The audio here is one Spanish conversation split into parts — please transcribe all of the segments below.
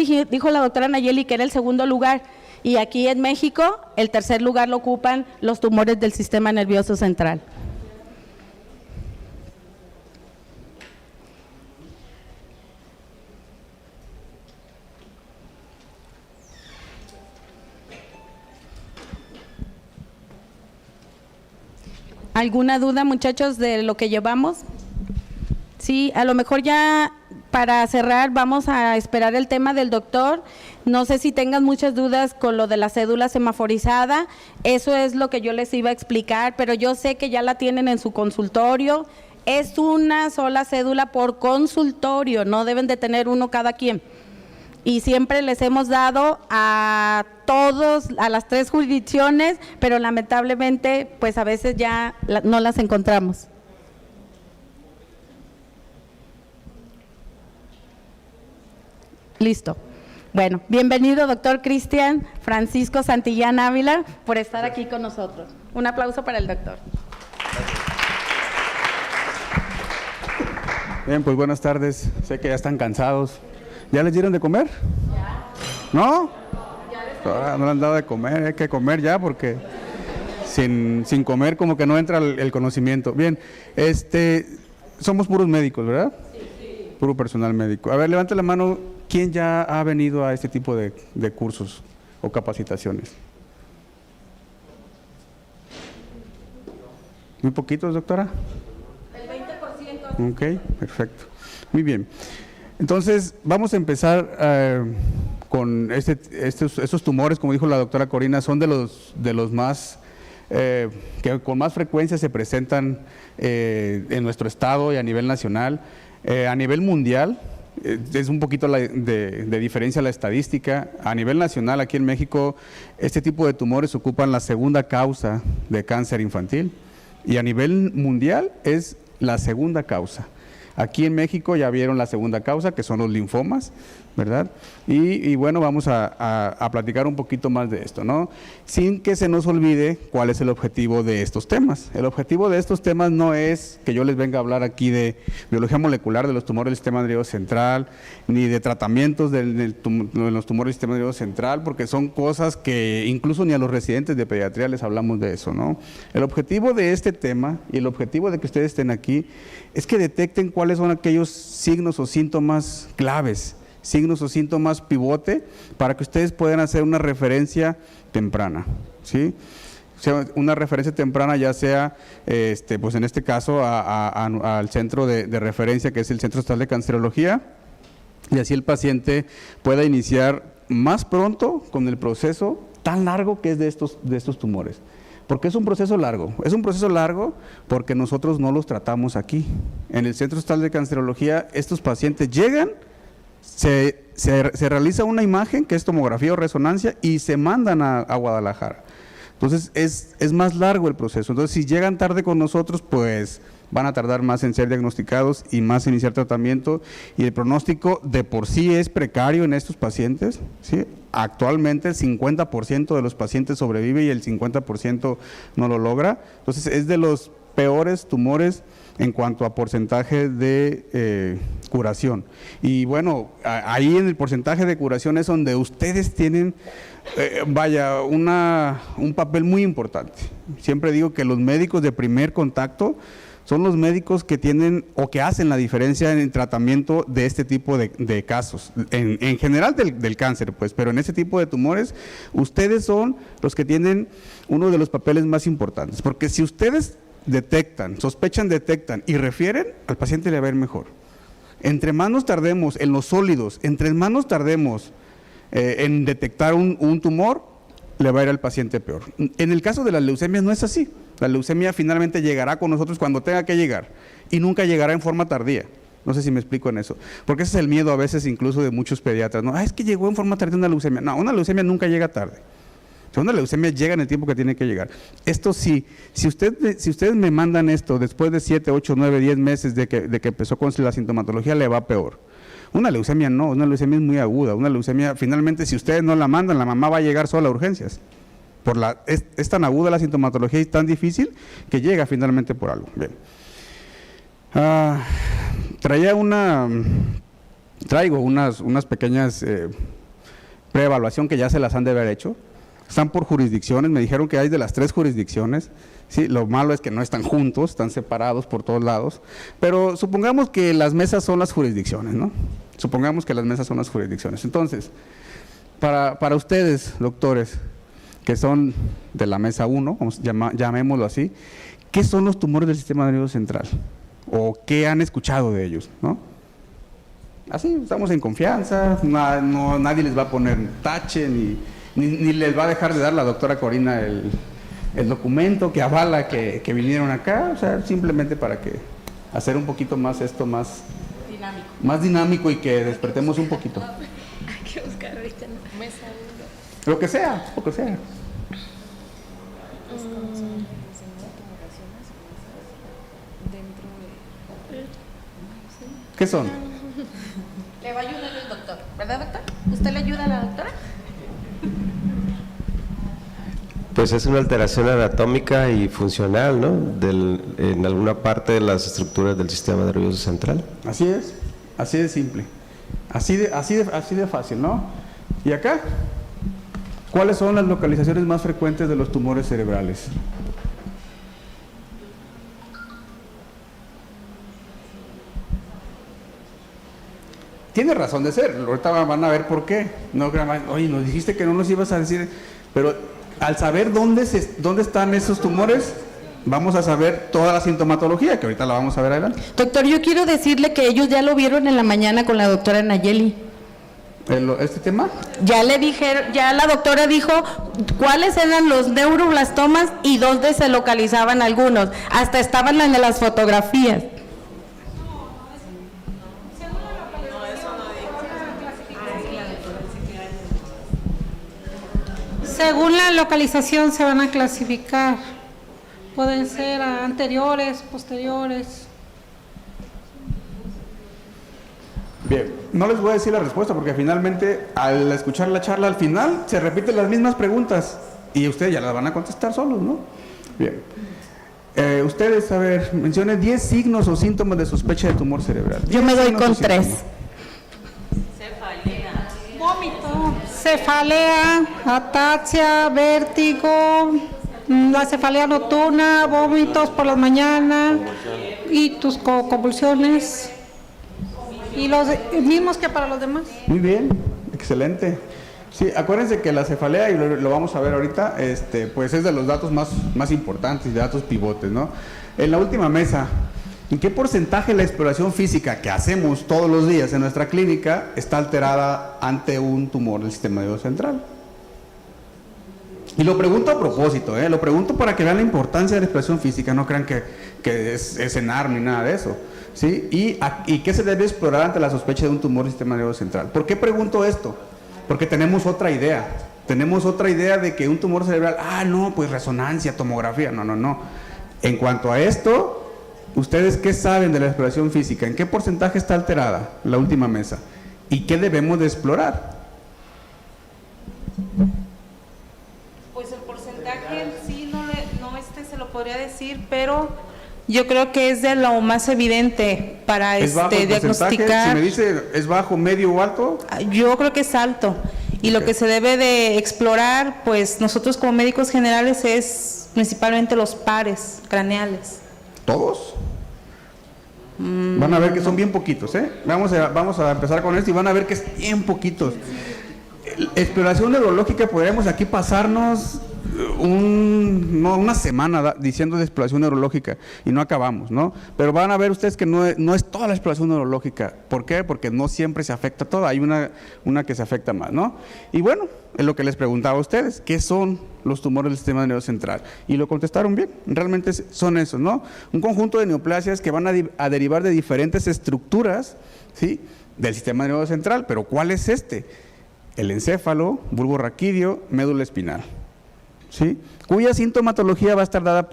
dijo la doctora Nayeli que era el segundo lugar, y aquí en México el tercer lugar lo ocupan los tumores del sistema nervioso central. ¿Alguna duda, muchachos, de lo que llevamos? Sí, a lo mejor ya para cerrar vamos a esperar el tema del doctor. No sé si tengan muchas dudas con lo de la cédula semaforizada. Eso es lo que yo les iba a explicar, pero yo sé que ya la tienen en su consultorio. Es una sola cédula por consultorio, no deben de tener uno cada quien. Y siempre les hemos dado a todos, a las 3 jurisdicciones, pero lamentablemente pues a veces ya no las encontramos. Listo. Bueno, bienvenido doctor Cristian Francisco Santillán Ávila por estar aquí con nosotros. Un aplauso para el doctor. Bien, pues buenas tardes. Sé que ya están cansados. ¿Ya les dieron de comer? Ya. ¿No? Ahora no le han dado de comer, hay que comer ya porque sin comer como que no entra el conocimiento. Bien, somos puros médicos, ¿verdad? Sí. Puro personal médico. A ver, levante la mano, ¿quién ya ha venido a este tipo de cursos o capacitaciones? ¿Muy poquitos, doctora? El 20%. Ok, perfecto. Muy bien. Entonces, vamos a empezar con estos tumores, como dijo la doctora Corina, son de los más, que con más frecuencia se presentan en nuestro estado y a nivel nacional. A nivel mundial, es un poquito de diferencia la estadística. A nivel nacional, aquí en México, este tipo de tumores ocupan la segunda causa de cáncer infantil y a nivel mundial es la segunda causa. Aquí en México ya vieron la segunda causa, que son los linfomas, ¿verdad? Y bueno, vamos a platicar un poquito más de esto, ¿no? Sin que se nos olvide cuál es el objetivo de estos temas. El objetivo de estos temas no es que yo les venga a hablar aquí de biología molecular de los tumores del sistema nervioso central, ni de tratamientos de los tumores del sistema nervioso central, porque son cosas que incluso ni a los residentes de pediatría les hablamos de eso, ¿no? El objetivo de este tema y el objetivo de que ustedes estén aquí es que detecten cuáles son aquellos signos o síntomas claves, signos o síntomas pivote, para que ustedes puedan hacer una referencia temprana, ¿sí? O sea, una referencia temprana ya sea, pues en este caso, al centro de referencia, que es el Centro Estatal de Cancerología, y así el paciente pueda iniciar más pronto con el proceso tan largo que es de estos tumores. Porque es un proceso largo porque nosotros no los tratamos aquí. En el Centro Estatal de Cancerología, estos pacientes llegan, se realiza una imagen que es tomografía o resonancia y se mandan a Guadalajara. Entonces es más largo el proceso. Entonces si llegan tarde con nosotros, pues van a tardar más en ser diagnosticados y más en iniciar tratamiento, y el pronóstico de por sí es precario en estos pacientes, ¿sí? Actualmente el 50% de los pacientes sobrevive y el 50% no lo logra. Entonces es de los peores tumores en cuanto a porcentaje de curación. Y bueno, ahí en el porcentaje de curación es donde ustedes tienen, un papel muy importante. Siempre digo que los médicos de primer contacto son los médicos que tienen o que hacen la diferencia en el tratamiento de este tipo de casos, en general del cáncer, pues, pero en este tipo de tumores, ustedes son los que tienen uno de los papeles más importantes, porque si ustedes detectan, sospechan, detectan y refieren, al paciente le va a ir mejor. Entre más nos tardemos en los sólidos, entre más nos tardemos en detectar un tumor, le va a ir al paciente peor. En el caso de las leucemias no es así. La leucemia finalmente llegará con nosotros cuando tenga que llegar y nunca llegará en forma tardía. No sé si me explico en eso, porque ese es el miedo a veces incluso de muchos pediatras, ¿no? Es que llegó en forma tardía una leucemia. No, una leucemia nunca llega tarde. O sea, una leucemia llega en el tiempo que tiene que llegar. Esto sí, si ustedes me mandan esto después de 7, 8, 9, 10 meses de que empezó con la sintomatología, le va peor. Una leucemia no, una leucemia es muy aguda. Una leucemia, finalmente, si ustedes no la mandan, la mamá va a llegar sola a urgencias. Es tan aguda la sintomatología y tan difícil que llega finalmente por algo. Bien. Traía una traigo unas pequeñas preevaluación que ya se las han de haber hecho. Están por jurisdicciones, me dijeron que hay de las 3 jurisdicciones, ¿sí? Lo malo es que no están juntos, están separados por todos lados, pero supongamos que las mesas son las jurisdicciones, ¿no? Supongamos que las mesas son las jurisdicciones. Entonces, para ustedes, doctores, que son de la mesa 1, llamémoslo así, ¿qué son los tumores del sistema nervioso central? ¿O qué han escuchado de ellos, no? Así, estamos en confianza, nadie les va a poner tache, ni les va a dejar de dar la doctora Corina el documento que avala que vinieron acá, o sea, simplemente para que hacer un poquito más esto más dinámico y que despertemos un poquito. Hay que buscar ahorita en la mesa. Lo que sea. ¿Qué son? Le va a ayudar el doctor, ¿verdad, doctor? ¿Usted le ayuda a la doctora? Pues es una alteración anatómica y funcional, ¿no? En alguna parte de las estructuras del sistema nervioso central. Así de simple, así de fácil, ¿no? ¿Y acá? ¿Cuáles son las localizaciones más frecuentes de los tumores cerebrales? Tiene razón de ser, ahorita van a ver por qué. No, oye, nos dijiste que no nos ibas a decir, pero al saber dónde están esos tumores, vamos a saber toda la sintomatología, que ahorita la vamos a ver adelante. Doctor, yo quiero decirle que ellos ya lo vieron en la mañana con la doctora Nayeli. ¿Este tema? Ya le dijeron, ya la doctora dijo cuáles eran los neuroblastomas y dónde se localizaban algunos. Hasta estaban en las fotografías. Según la localización se van a clasificar. Pueden ser anteriores, posteriores. Bien, no les voy a decir la respuesta porque finalmente al escuchar la charla al final se repiten las mismas preguntas y ustedes ya las van a contestar solos, ¿no? Bien. Ustedes, a ver, mencionen 10 signos o síntomas de sospecha de tumor cerebral. Yo me doy con 3. Vómito, cefalea, ataxia, vértigo, la cefalea nocturna, vómitos por las mañanas y tus convulsiones. Y los mismos que para los demás. Muy bien, excelente. Sí, acuérdense que la cefalea, y lo vamos a ver ahorita, pues es de los datos más importantes, de datos pivotes, ¿no? En la última mesa, ¿en qué porcentaje la exploración física que hacemos todos los días en nuestra clínica está alterada ante un tumor del sistema nervioso central? Y lo pregunto a propósito, lo pregunto para que vean la importancia de la exploración física, no crean que es cenar ni nada de eso, ¿sí? ¿Y qué se debe explorar ante la sospecha de un tumor del sistema nervioso central? ¿Por qué pregunto esto? Porque tenemos otra idea de que un tumor cerebral, no, pues resonancia, tomografía, no. En cuanto a esto, ¿ustedes qué saben de la exploración física? ¿En qué porcentaje está alterada la última mesa? ¿Y qué debemos de explorar? Pues el porcentaje en sí no se lo podría decir, pero yo creo que es de lo más evidente para ¿Es bajo el porcentaje? diagnosticar. Si me dice es bajo, medio o alto. Yo creo que es alto. Y lo que se debe de explorar, pues nosotros como médicos generales, es principalmente los pares craneales. ¿Todos? Van a ver que son bien poquitos, Vamos a empezar con esto y van a ver que es bien poquitos. Exploración neurológica, podríamos aquí pasarnos una semana diciendo de exploración neurológica y no acabamos, ¿no? Pero van a ver ustedes que no es toda la exploración neurológica. ¿Por qué? Porque no siempre se afecta toda, hay una que se afecta más, ¿no? Y bueno, es lo que les preguntaba a ustedes, ¿qué son los tumores del sistema nervioso central? Y lo contestaron bien, realmente son esos, ¿no? Un conjunto de neoplasias que van a derivar de diferentes estructuras, ¿sí?, del sistema nervioso central. Pero ¿cuál es este? El encéfalo, bulbo raquídeo, médula espinal, ¿sí?, cuya sintomatología va a estar dada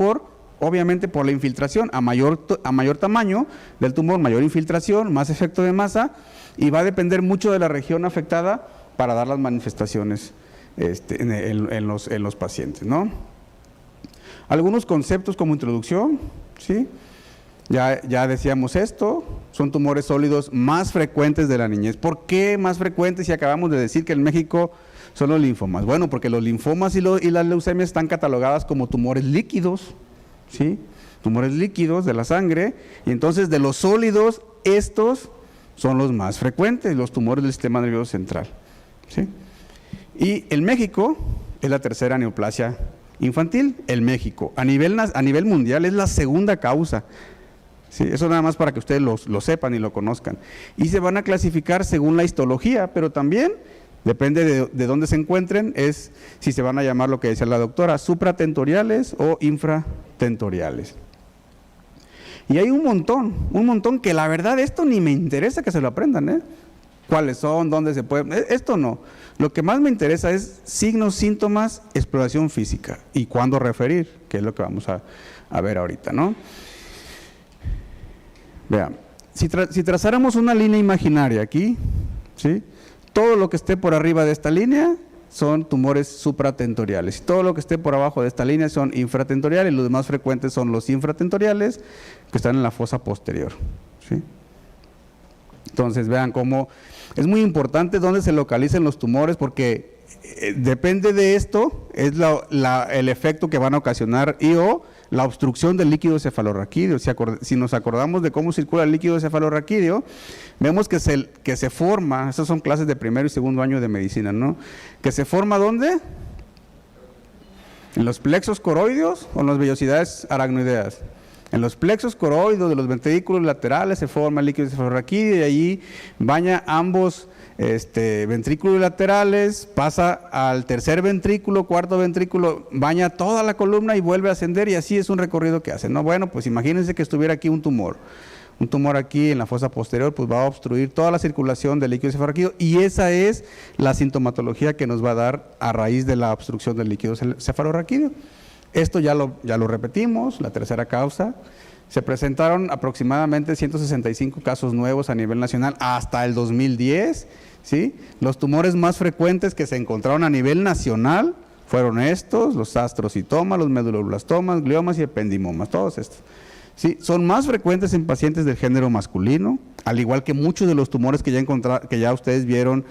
obviamente por la infiltración. A mayor tamaño del tumor, mayor infiltración, más efecto de masa, y va a depender mucho de la región afectada para dar las manifestaciones en los pacientes, ¿no? Algunos conceptos como introducción, ¿sí? Ya decíamos esto, son tumores sólidos más frecuentes de la niñez. ¿Por qué más frecuentes si acabamos de decir que en México son los linfomas? Bueno, porque los linfomas y las leucemias están catalogadas como tumores líquidos, ¿sí? Tumores líquidos de la sangre, y entonces de los sólidos, estos son los más frecuentes, los tumores del sistema nervioso central, ¿sí? Y en México es la tercera neoplasia infantil, en México. A nivel mundial es la segunda causa. Sí, eso nada más para que ustedes lo sepan y lo conozcan. Y se van a clasificar según la histología, pero también depende de dónde se encuentren, es si se van a llamar lo que decía la doctora, supratentoriales o infratentoriales. Y hay un montón que la verdad esto ni me interesa que se lo aprendan, ¿eh? ¿Cuáles son? ¿Dónde se pueden? Esto no. Lo que más me interesa es signos, síntomas, exploración física y cuándo referir, que es lo que vamos a ver ahorita, ¿no? Vean, si trazáramos una línea imaginaria aquí, ¿sí? Todo lo que esté por arriba de esta línea son tumores supratentoriales, y todo lo que esté por abajo de esta línea son infratentoriales, y los más frecuentes son los infratentoriales que están en la fosa posterior, ¿sí? Entonces vean cómo es muy importante dónde se localicen los tumores, porque depende de esto, es el efecto que van a ocasionar o la obstrucción del líquido cefalorraquídeo. Si nos acordamos de cómo circula el líquido cefalorraquídeo, vemos que se forma, esas son clases de primero y segundo año de medicina, ¿no? Que se forma ¿dónde? ¿En los plexos coroideos o en las vellosidades aracnoideas? En los plexos coroides de los ventrículos laterales se forma el líquido cefalorraquídeo y allí baña ambos ventrículos laterales, pasa al tercer ventrículo, cuarto ventrículo, baña toda la columna y vuelve a ascender, y así es un recorrido que hace, ¿no? Bueno, pues imagínense que estuviera aquí un tumor aquí en la fosa posterior, pues va a obstruir toda la circulación del líquido cefalorraquídeo, y esa es la sintomatología que nos va a dar a raíz de la obstrucción del líquido cefalorraquídeo. Esto ya lo repetimos, la tercera causa. Se presentaron aproximadamente 165 casos nuevos a nivel nacional hasta el 2010, ¿sí? Los tumores más frecuentes que se encontraron a nivel nacional fueron estos, los astrocitomas, los meduloblastomas, gliomas y ependimomas, todos estos, ¿sí? Son más frecuentes en pacientes del género masculino, al igual que muchos de los tumores que ya ustedes vieron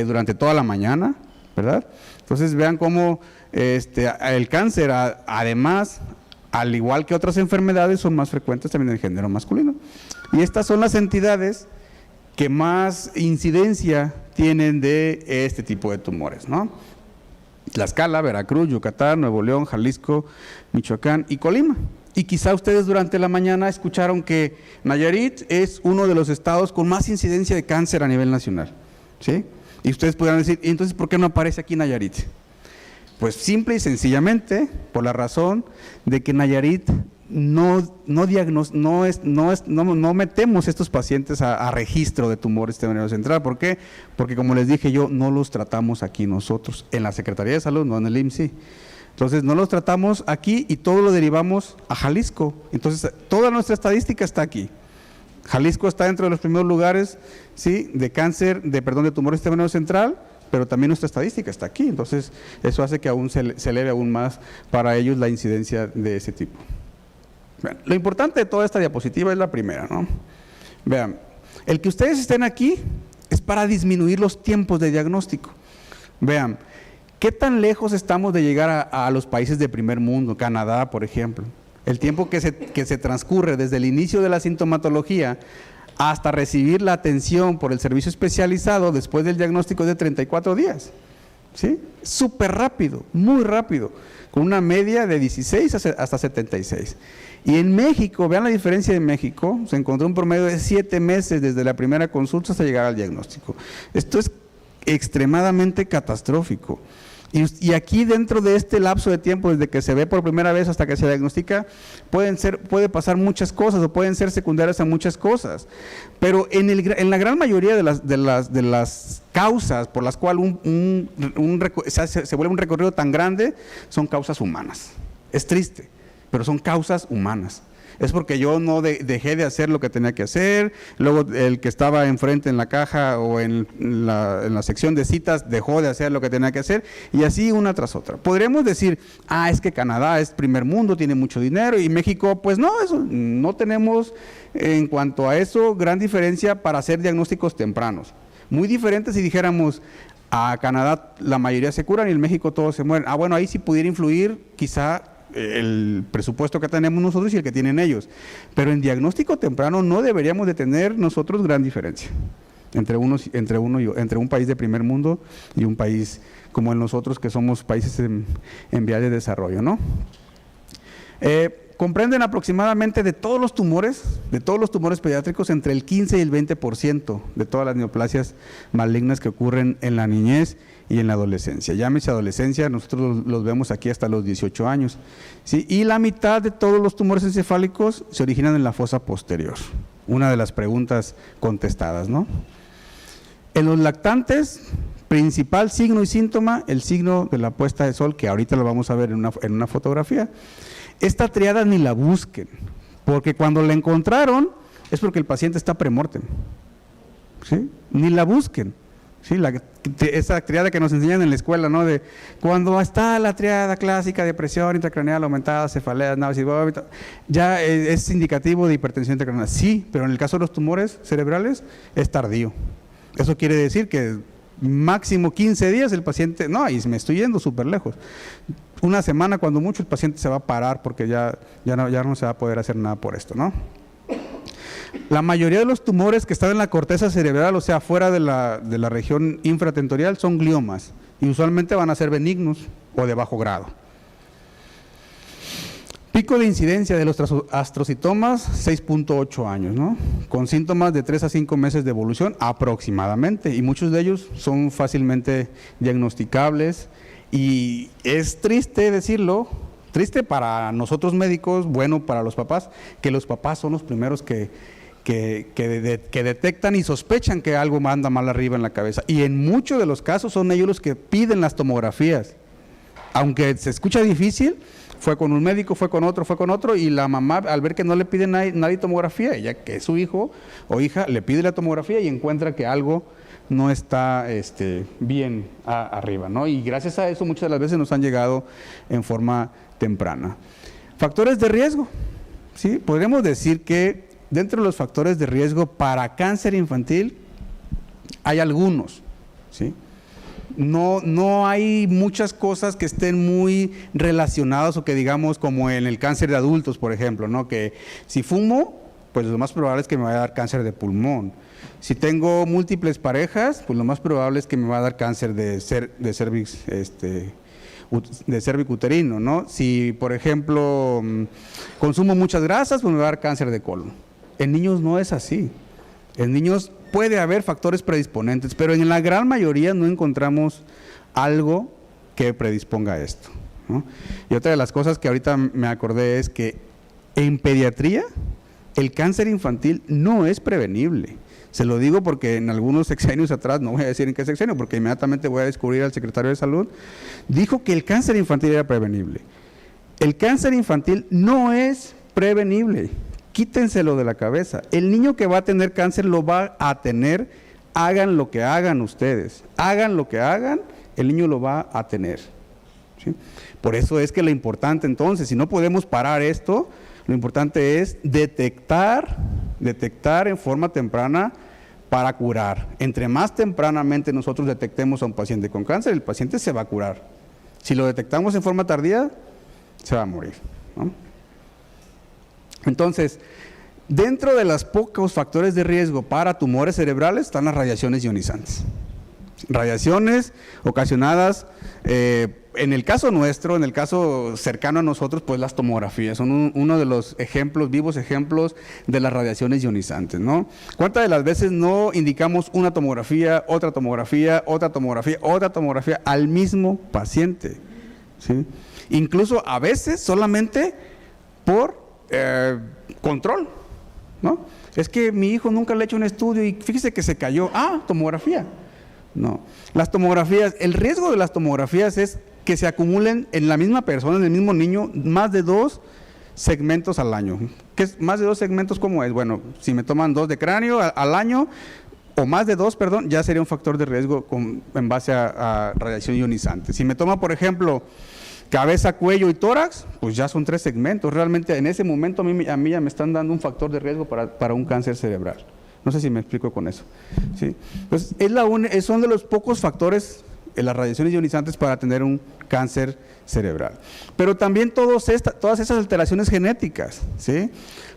durante toda la mañana, ¿verdad? Entonces vean cómo el cáncer, además, al igual que otras enfermedades, son más frecuentes también en el género masculino. Y estas son las entidades que más incidencia tienen de este tipo de tumores, ¿no? Tlaxcala, Veracruz, Yucatán, Nuevo León, Jalisco, Michoacán y Colima. Y quizá ustedes durante la mañana escucharon que Nayarit es uno de los estados con más incidencia de cáncer a nivel nacional, ¿sí? Y ustedes podrán decir, ¿y entonces por qué no aparece aquí Nayarit? Pues simple y sencillamente por la razón de que Nayarit no metemos estos pacientes a registro de tumores del nervio central. ¿Por qué? Porque como les dije yo, no los tratamos aquí nosotros, en la Secretaría de Salud, no en el IMSS. Entonces no los tratamos aquí y todo lo derivamos a Jalisco. Entonces toda nuestra estadística está aquí. Jalisco está dentro de los primeros lugares, ¿sí?, de tumores del sistema nervioso central, pero también nuestra estadística está aquí. Entonces eso hace que aún se eleve aún más para ellos la incidencia de ese tipo. Vean, lo importante de toda esta diapositiva es la primera, ¿no? Vean, el que ustedes estén aquí es para disminuir los tiempos de diagnóstico. Vean, ¿qué tan lejos estamos de llegar a los países de primer mundo? Canadá, por ejemplo. El tiempo que se transcurre desde el inicio de la sintomatología hasta recibir la atención por el servicio especializado después del diagnóstico es de 34 días, ¿sí? Súper rápido, muy rápido, con una media de 16 hasta 76. Y en México, vean la diferencia de México, se encontró un promedio de 7 meses desde la primera consulta hasta llegar al diagnóstico. Esto es extremadamente catastrófico. Y aquí dentro de este lapso de tiempo, desde que se ve por primera vez hasta que se diagnostica, puede pasar muchas cosas o pueden ser secundarias a muchas cosas. Pero en la gran mayoría de las causas por las cuales se vuelve un recorrido tan grande, son causas humanas. Es triste, pero son causas humanas. es porque yo no dejé de hacer lo que tenía que hacer, luego el que estaba enfrente en la caja o en la sección de citas dejó de hacer lo que tenía que hacer, y así una tras otra. Podríamos decir, es que Canadá es primer mundo, tiene mucho dinero, y México, pues no, eso, no tenemos en cuanto a eso gran diferencia para hacer diagnósticos tempranos. Muy diferente si dijéramos, a Canadá la mayoría se curan y en México todos se mueren. Bueno, ahí sí pudiera influir quizá el presupuesto que tenemos nosotros y el que tienen ellos. Pero en diagnóstico temprano no deberíamos de tener nosotros gran diferencia entre un país de primer mundo y un país como el nosotros, que somos países en vías de desarrollo, ¿no? Comprenden aproximadamente de todos los tumores pediátricos, entre el 15 y el 20% de todas las neoplasias malignas que ocurren en la niñez y en la adolescencia. Llámese adolescencia, nosotros los vemos aquí hasta los 18 años, ¿sí? Y la mitad de todos los tumores encefálicos se originan en la fosa posterior. Una de las preguntas contestadas, ¿no? En los lactantes, principal signo y síntoma, el signo de la puesta de sol, que ahorita lo vamos a ver en una fotografía. Esta triada ni la busquen, porque cuando la encontraron es porque el paciente está premortem, ¿sí? Ni la busquen, ¿sí? Esa triada que nos enseñan en la escuela, ¿no? De cuando está la triada clásica de presión intracraneal aumentada, cefaleas, náuseas y vómitos, ya es indicativo de hipertensión intracraneal. Sí, pero en el caso de los tumores cerebrales es tardío. Eso quiere decir que máximo 15 días el paciente, y me estoy yendo súper lejos. Una semana, cuando mucho, el paciente se va a parar porque ya no se va a poder hacer nada por esto, ¿no? La mayoría de los tumores que están en la corteza cerebral, o sea, fuera de la región infratentorial, son gliomas y usualmente van a ser benignos o de bajo grado. Pico de incidencia de los astrocitomas, 6.8 años, ¿no? Con síntomas de 3 a 5 meses de evolución aproximadamente, y muchos de ellos son fácilmente diagnosticables. Y es triste decirlo, triste para nosotros médicos, bueno para los papás, que los papás son los primeros que detectan y sospechan que algo anda mal arriba en la cabeza. Y en muchos de los casos son ellos los que piden las tomografías. Aunque se escucha difícil, fue con un médico, fue con otro, y la mamá, al ver que no le pide nadie tomografía, ella, que es su hijo o hija, le pide la tomografía y encuentra que algo no está bien arriba, ¿no? Y gracias a eso muchas de las veces nos han llegado en forma temprana. Factores de riesgo, ¿sí? Podríamos decir que dentro de los factores de riesgo para cáncer infantil hay algunos, ¿sí? No hay muchas cosas que estén muy relacionadas o que digamos como en el cáncer de adultos, por ejemplo, ¿no? Que si fumo, pues lo más probable es que me vaya a dar cáncer de pulmón. Si tengo múltiples parejas, pues lo más probable es que me va a dar cáncer de cervix uterino, ¿no? Si, por ejemplo, consumo muchas grasas, pues me va a dar cáncer de colon. En niños no es así. En niños puede haber factores predisponentes, pero en la gran mayoría no encontramos algo que predisponga a esto, ¿no? Y otra de las cosas que ahorita me acordé es que en pediatría el cáncer infantil no es prevenible. Se lo digo porque en algunos sexenios atrás, no voy a decir en qué sexenio, porque inmediatamente voy a descubrir al secretario de Salud, dijo que el cáncer infantil era prevenible. El cáncer infantil no es prevenible. Quítenselo de la cabeza. El niño que va a tener cáncer lo va a tener, hagan lo que hagan ustedes. Hagan lo que hagan, el niño lo va a tener, ¿sí? Por eso es que lo importante entonces, si no podemos parar esto, lo importante es detectar en forma temprana para curar. Entre más tempranamente nosotros detectemos a un paciente con cáncer, el paciente se va a curar. Si lo detectamos en forma tardía, se va a morir, ¿no? Entonces, dentro de los pocos factores de riesgo para tumores cerebrales están las radiaciones ionizantes. Radiaciones ocasionadas, en el caso nuestro, en el caso cercano a nosotros, pues las tomografías son uno de los ejemplos, vivos ejemplos de las radiaciones ionizantes, ¿no? ¿Cuántas de las veces no indicamos una tomografía, otra tomografía, otra tomografía, otra tomografía al mismo paciente, ¿sí? Incluso a veces solamente por control, ¿no? Es que mi hijo nunca le ha hecho un estudio y fíjese que se cayó. Tomografía. No. Las tomografías, el riesgo de las tomografías es que se acumulen en la misma persona, en el mismo niño, más de 2 segmentos al año. ¿Qué es más de 2 segmentos? ¿Cómo es? Bueno, si me toman 2 de cráneo al año, o más de 2, perdón, ya sería un factor de riesgo en base a radiación ionizante. Si me toma, por ejemplo, cabeza, cuello y tórax, pues ya son 3 segmentos. Realmente en ese momento a mí ya me están dando un factor de riesgo para un cáncer cerebral. No sé si me explico con eso. ¿Sí? Entonces, son de los pocos factores en las radiaciones ionizantes para tener un cáncer cerebral. Pero también todas esas alteraciones genéticas, ¿sí?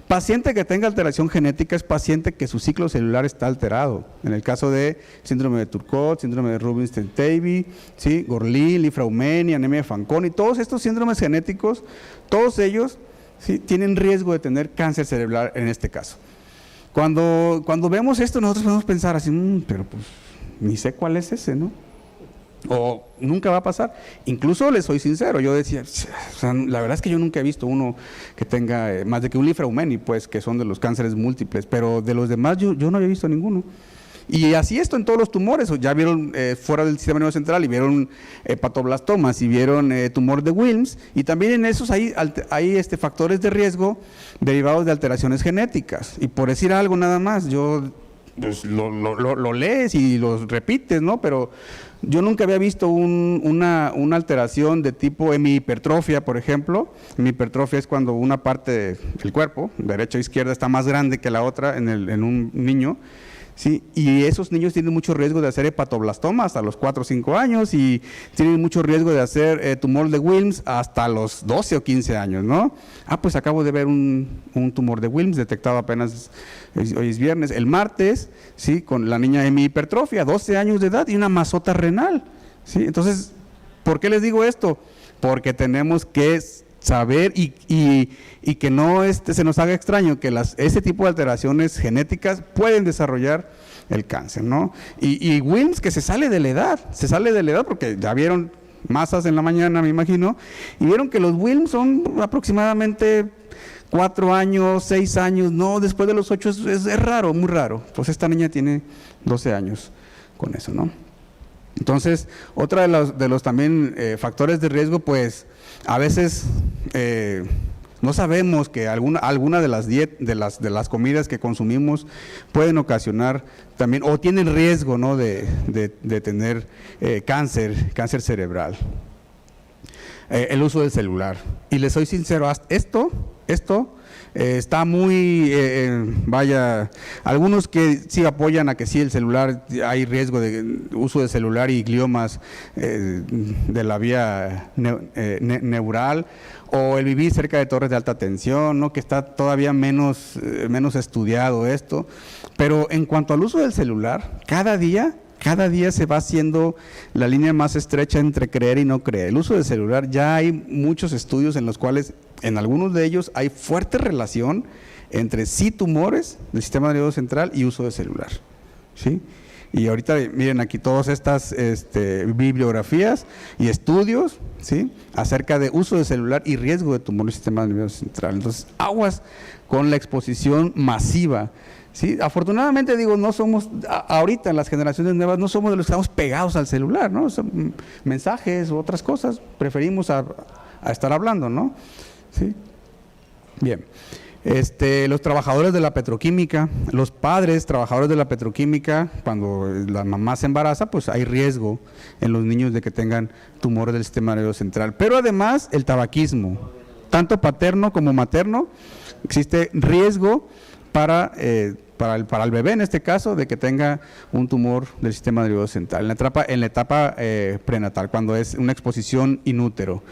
Paciente que tenga alteración genética es paciente que su ciclo celular está alterado. En el caso de síndrome de Turcot, síndrome de Rubinstein-Taybi, ¿sí? Gorlin, linfraumenia, anemia de Fanconi, todos estos síndromes genéticos, todos ellos, ¿sí? Tienen riesgo de tener cáncer cerebral en este caso. Cuando vemos esto, nosotros podemos pensar así, pero pues ni sé cuál es ese, ¿no? O nunca va a pasar. Incluso les soy sincero, yo decía, o sea, la verdad es que yo nunca he visto uno que tenga más de que un linfraumeni, pues, que son de los cánceres múltiples, pero de los demás yo no había visto ninguno. Y así esto en todos los tumores, ya vieron fuera del sistema nervioso central y vieron hepatoblastomas y vieron tumor de Wilms, y también en esos hay factores de riesgo derivados de alteraciones genéticas. Y por decir algo nada más, yo pues, lo lees y lo repites, ¿no? Pero yo nunca había visto una alteración de tipo hemihipertrofia, por ejemplo. Hemihipertrofia es cuando una parte del cuerpo, derecha o izquierda, está más grande que la otra en un niño. Sí, y esos niños tienen mucho riesgo de hacer hepatoblastoma hasta los 4 o 5 años y tienen mucho riesgo de hacer tumor de Wilms hasta los 12 o 15 años, ¿no? Pues acabo de ver un tumor de Wilms detectado apenas, hoy es viernes, el martes, ¿sí? Con la niña hemihipertrofia, 12 años de edad y una masota renal, ¿sí? Entonces, ¿por qué les digo esto? Porque tenemos que saber y que no se nos haga extraño que ese tipo de alteraciones genéticas pueden desarrollar el cáncer, ¿no? Y Wilms que se sale de la edad porque ya vieron masas en la mañana, me imagino, y vieron que los Wilms son aproximadamente 4 años, 6 años, no, después de los 8 es raro, muy raro. Pues esta niña tiene 12 años con eso, ¿no? Entonces, otra de los también factores de riesgo, pues, a veces no sabemos que alguna de las comidas que consumimos pueden ocasionar también, o tienen riesgo, ¿no? de tener cáncer cerebral. El uso del celular. Y les soy sincero, esto está muy, algunos que sí apoyan a que sí el celular, hay riesgo de uso de celular y gliomas de la vía neural, o el vivir cerca de torres de alta tensión, ¿no? Que está todavía menos estudiado esto. Pero en cuanto al uso del celular, cada día se va haciendo la línea más estrecha entre creer y no creer. El uso del celular, ya hay muchos estudios en los cuales, en algunos de ellos, hay fuerte relación entre sí tumores del sistema nervioso central y uso de celular, ¿sí? Y ahorita miren aquí todas estas bibliografías y estudios, ¿sí? Acerca de uso de celular y riesgo de tumor del sistema nervioso central. Entonces, aguas con la exposición masiva. Sí, afortunadamente digo, no somos, ahorita en las generaciones nuevas, no somos de los que estamos pegados al celular, ¿no? Son mensajes u otras cosas, preferimos a estar hablando, ¿no? Sí. Bien. Los trabajadores de la petroquímica, los padres trabajadores de la petroquímica, cuando la mamá se embaraza, pues hay riesgo en los niños de que tengan tumores del sistema nervioso central. Pero además, el tabaquismo, tanto paterno como materno, existe riesgo para el bebé, en este caso, de que tenga un tumor del sistema nervioso central, en la etapa prenatal, cuando es una exposición in útero.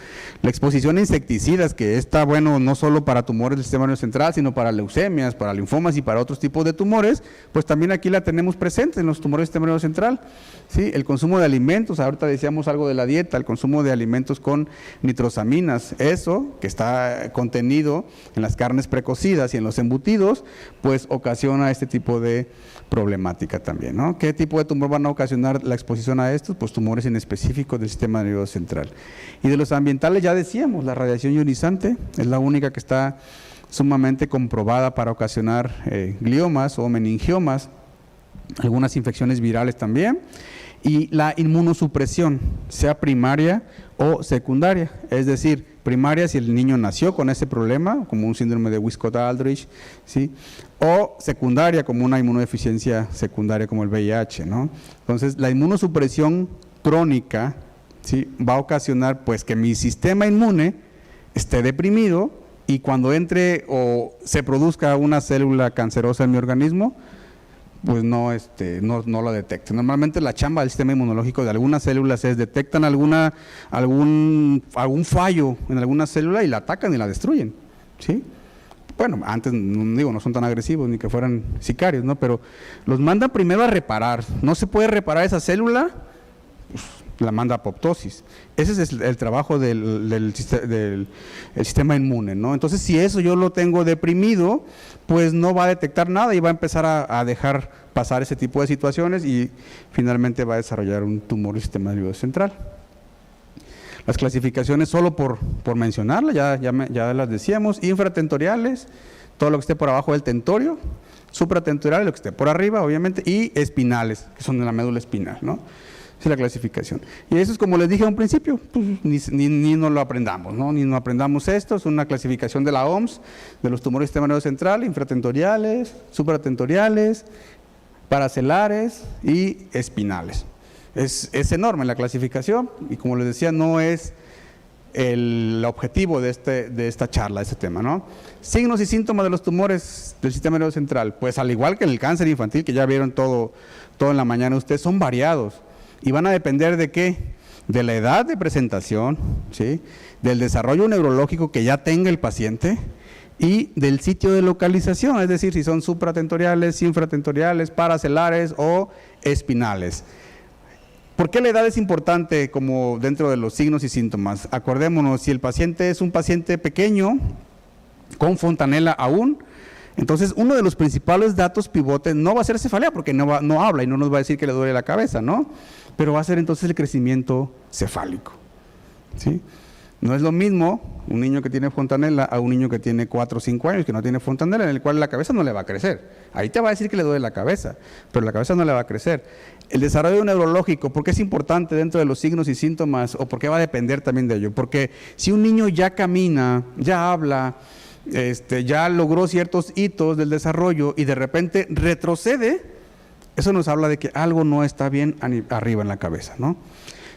La exposición a insecticidas, que está bueno no solo para tumores del sistema nervioso central, sino para leucemias, para linfomas y para otros tipos de tumores, pues también aquí la tenemos presente en los tumores del sistema nervioso central. ¿Sí? El consumo de alimentos, ahorita decíamos algo de la dieta, el consumo de alimentos con nitrosaminas, eso que está contenido en las carnes precocidas y en los embutidos, pues ocasiona este tipo de problemática también, ¿no? ¿Qué tipo de tumor van a ocasionar la exposición a estos? Pues tumores en específico del sistema nervioso central. Y de los ambientales ya decíamos, la radiación ionizante es la única que está sumamente comprobada para ocasionar gliomas o meningiomas, algunas infecciones virales también, y la inmunosupresión, sea primaria o secundaria, es decir, primaria si el niño nació con ese problema, como un síndrome de Wiskott-Aldrich, ¿sí? O secundaria, como una inmunodeficiencia secundaria como el VIH, ¿no? Entonces, la inmunosupresión crónica, ¿sí?, va a ocasionar pues que mi sistema inmune esté deprimido y cuando entre o se produzca una célula cancerosa en mi organismo, pues no la detecte. Normalmente la chamba del sistema inmunológico de algunas células es detectan algún fallo en alguna célula y la atacan y la destruyen, ¿sí? Bueno, antes no son tan agresivos ni que fueran sicarios, ¿no? Pero los mandan primero a reparar. No se puede reparar esa célula, pues, la manda a apoptosis. Ese es el trabajo del sistema inmune, ¿no? Entonces, si eso yo lo tengo deprimido, pues no va a detectar nada y va a empezar a dejar pasar ese tipo de situaciones y finalmente va a desarrollar un tumor del sistema nervioso central. Las clasificaciones, solo por mencionarlas, ya las decíamos: infratentoriales, todo lo que esté por abajo del tentorio; supratentoriales, lo que esté por arriba, obviamente; y espinales, que son de la médula espinal, ¿no? Esa es la clasificación. Y eso es, como les dije a un principio, pues, ni nos lo aprendamos, ¿no? Ni nos aprendamos esto. Es una clasificación de la OMS, de los tumores del sistema nervioso central: infratentoriales, supratentoriales, paracelares y espinales. Es enorme la clasificación y, como les decía, no es el objetivo de esta charla, de este tema, ¿no? Signos y síntomas de los tumores del sistema nervioso central. Pues al igual que en el cáncer infantil, que ya vieron todo en la mañana ustedes, son variados y van a depender ¿de qué? De la edad de presentación, ¿sí?, del desarrollo neurológico que ya tenga el paciente y del sitio de localización, es decir, si son supratentoriales, infratentoriales, paracelares o espinales. ¿Por qué la edad es importante como dentro de los signos y síntomas? Acordémonos, si el paciente es un paciente pequeño, con fontanela aún, entonces uno de los principales datos pivotes no va a ser cefalea, porque no habla y no nos va a decir que le duele la cabeza, ¿no? Pero va a ser entonces el crecimiento cefálico, ¿sí? No es lo mismo un niño que tiene fontanela a un niño que tiene 4 o 5 años que no tiene fontanela, en el cual la cabeza no le va a crecer. Ahí te va a decir que le duele la cabeza, pero la cabeza no le va a crecer. El desarrollo neurológico, ¿por qué es importante dentro de los signos y síntomas? ¿O por qué va a depender también de ello? Porque si un niño ya camina, ya habla, ya logró ciertos hitos del desarrollo y de repente retrocede, eso nos habla de que algo no está bien arriba en la cabeza, ¿no?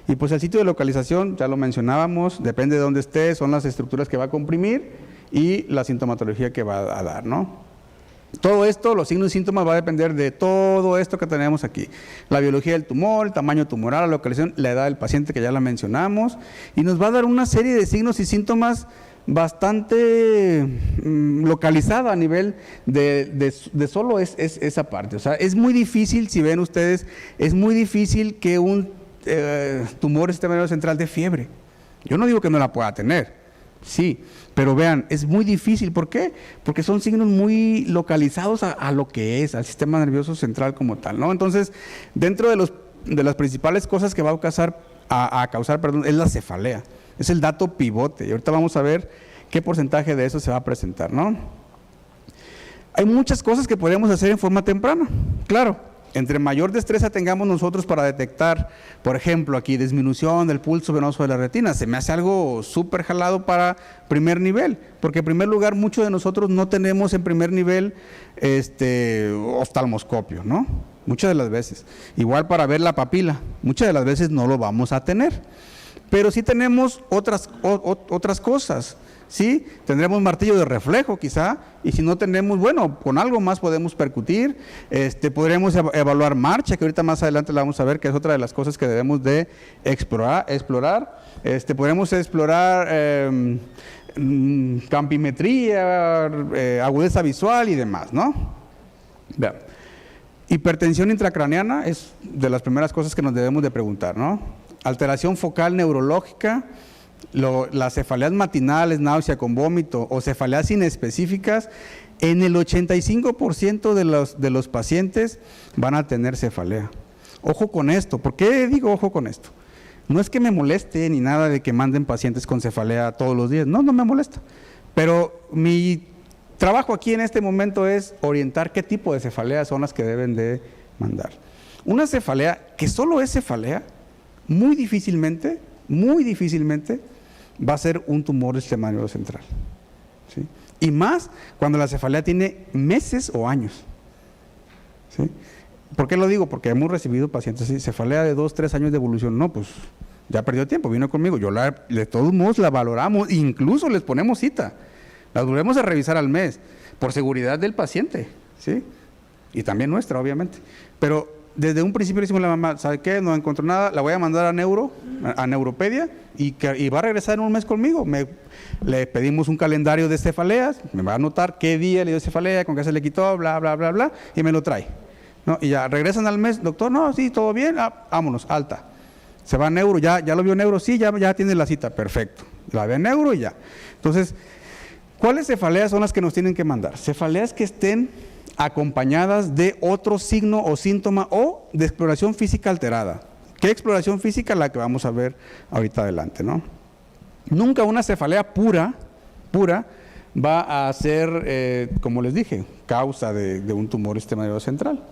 Y pues el sitio de localización, ya lo mencionábamos, depende de dónde esté, son las estructuras que va a comprimir y la sintomatología que va a dar, ¿no? Todo esto, los signos y síntomas, va a depender de todo esto que tenemos aquí. La biología del tumor, el tamaño tumoral, la localización, la edad del paciente, que ya la mencionamos, y nos va a dar una serie de signos y síntomas bastante localizada a nivel de solo esa parte. O sea, es muy difícil, si ven ustedes, es muy difícil que un tumor del sistema nervioso central de fiebre. Yo no digo que no la pueda tener, sí, pero vean, es muy difícil. ¿Por qué? Porque son signos muy localizados a lo que es, al sistema nervioso central como tal, ¿no? Entonces, dentro de las principales cosas que va a causar, es la cefalea. Es el dato pivote y ahorita vamos a ver qué porcentaje de eso se va a presentar, ¿no? Hay muchas cosas que podemos hacer en forma temprana, claro. Entre mayor destreza tengamos nosotros para detectar, por ejemplo, aquí disminución del pulso venoso de la retina, se me hace algo súper jalado para primer nivel, porque en primer lugar muchos de nosotros no tenemos en primer nivel oftalmoscopio, ¿no? Muchas de las veces. Igual para ver la papila, muchas de las veces no lo vamos a tener, pero sí tenemos otras cosas. Sí, tendremos martillo de reflejo quizá, y si no tenemos, bueno, con algo más podemos percutir, podremos evaluar marcha, que ahorita más adelante la vamos a ver, que es otra de las cosas que debemos de explorar. Podremos explorar campimetría, agudeza visual y demás, ¿no? Vean. Hipertensión intracraneana es de las primeras cosas que nos debemos de preguntar, ¿no? Alteración focal neurológica, las cefaleas matinales, náusea con vómito o cefaleas inespecíficas, en el 85% de los pacientes van a tener cefalea. Ojo con esto. ¿Por qué digo ojo con esto? No es que me moleste ni nada de que manden pacientes con cefalea todos los días, no me molesta. Pero mi trabajo aquí en este momento es orientar qué tipo de cefaleas son las que deben de mandar. Una cefalea que solo es cefalea, muy difícilmente va a ser un tumor del sistema nervioso central, ¿sí? Y más cuando la cefalea tiene meses o años, ¿sí? ¿Por qué lo digo? Porque hemos recibido pacientes así, cefalea de 2, 3 años de evolución. No, pues ya perdió tiempo, vino conmigo. De todos modos la valoramos, incluso les ponemos cita. La volvemos a revisar al mes, por seguridad del paciente, ¿sí? Y también nuestra, obviamente. Pero desde un principio le decimos a la mamá, ¿sabe qué? No encontró nada, la voy a mandar a Neuropedia y va a regresar en un mes conmigo. Le pedimos un calendario de cefaleas, me va a anotar qué día le dio cefalea, con qué se le quitó, bla, bla, bla, bla, y me lo trae, ¿no? Y ya regresan al mes, doctor, no, sí, todo bien, vámonos, alta. Se va a neuro, ya lo vio neuro, sí, ya tiene la cita, perfecto. La ve neuro y ya. Entonces, ¿cuáles cefaleas son las que nos tienen que mandar? Cefaleas que estén acompañadas de otro signo o síntoma o de exploración física alterada. ¿Qué exploración física? La que vamos a ver ahorita adelante, ¿no? Nunca una cefalea pura va a ser, como les dije, causa de un tumor del sistema nervioso central.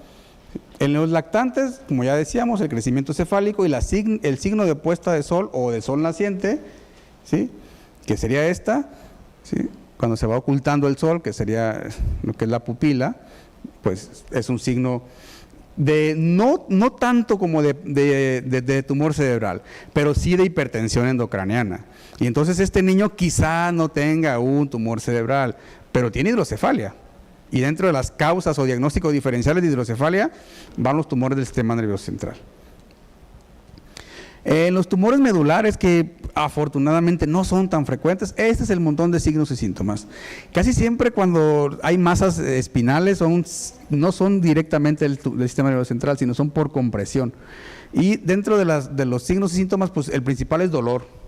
En los lactantes, como ya decíamos, el crecimiento cefálico y el signo de puesta de sol o de sol naciente, ¿sí? Que sería esta, ¿sí? Cuando se va ocultando el sol, que sería lo que es la pupila, pues es un signo de no tanto como de tumor cerebral, pero sí de hipertensión endocraniana. Y entonces este niño quizá no tenga un tumor cerebral, pero tiene hidrocefalia. Y dentro de las causas o diagnósticos diferenciales de hidrocefalia van los tumores del sistema nervioso central. Los tumores medulares, que afortunadamente no son tan frecuentes, este es el montón de signos y síntomas. Casi siempre cuando hay masas espinales no son directamente del sistema nervioso central, sino son por compresión. Y dentro de los signos y síntomas, pues el principal es dolor.